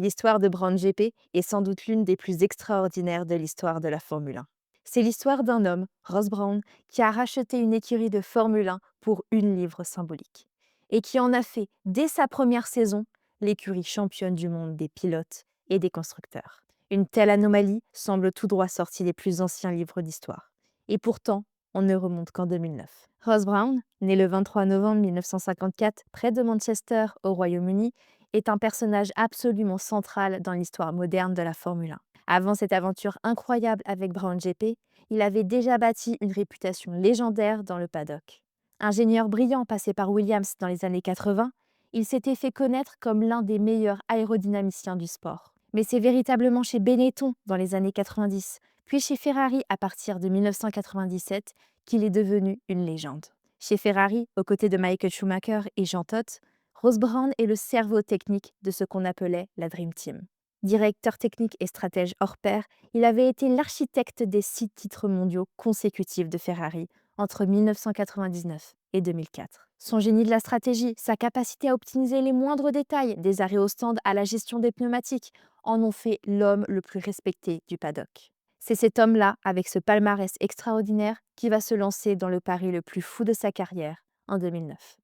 L'histoire de Brown GP est sans doute l'une des plus extraordinaires de l'histoire de la Formule 1. C'est l'histoire d'un homme, Ross Brown, qui a racheté une écurie de Formule 1 pour une livre symbolique et qui en a fait, dès sa première saison, l'écurie championne du monde des pilotes et des constructeurs. Une telle anomalie semble tout droit sortie des plus anciens livres d'histoire. Et pourtant, on ne remonte qu'en 2009. Ross Brown, né le 23 novembre 1954 près de Manchester, au Royaume-Uni, est un personnage absolument central dans l'histoire moderne de la Formule 1. Avant cette aventure incroyable avec Brown GP, il avait déjà bâti une réputation légendaire dans le paddock. Ingénieur brillant passé par Williams dans les années 80, il s'était fait connaître comme l'un des meilleurs aérodynamiciens du sport. Mais c'est véritablement chez Benetton dans les années 90, puis chez Ferrari à partir de 1997, qu'il est devenu une légende. Chez Ferrari, aux côtés de Michael Schumacher et Jean Todt, Ross Brown est le cerveau technique de ce qu'on appelait la Dream Team. Directeur technique et stratège hors pair, il avait été l'architecte des 6 titres mondiaux consécutifs de Ferrari entre 1999 et 2004. Son génie de la stratégie, sa capacité à optimiser les moindres détails, des arrêts au stand à la gestion des pneumatiques, en ont fait l'homme le plus respecté du paddock. C'est cet homme-là, avec ce palmarès extraordinaire, qui va se lancer dans le pari le plus fou de sa carrière en 2009.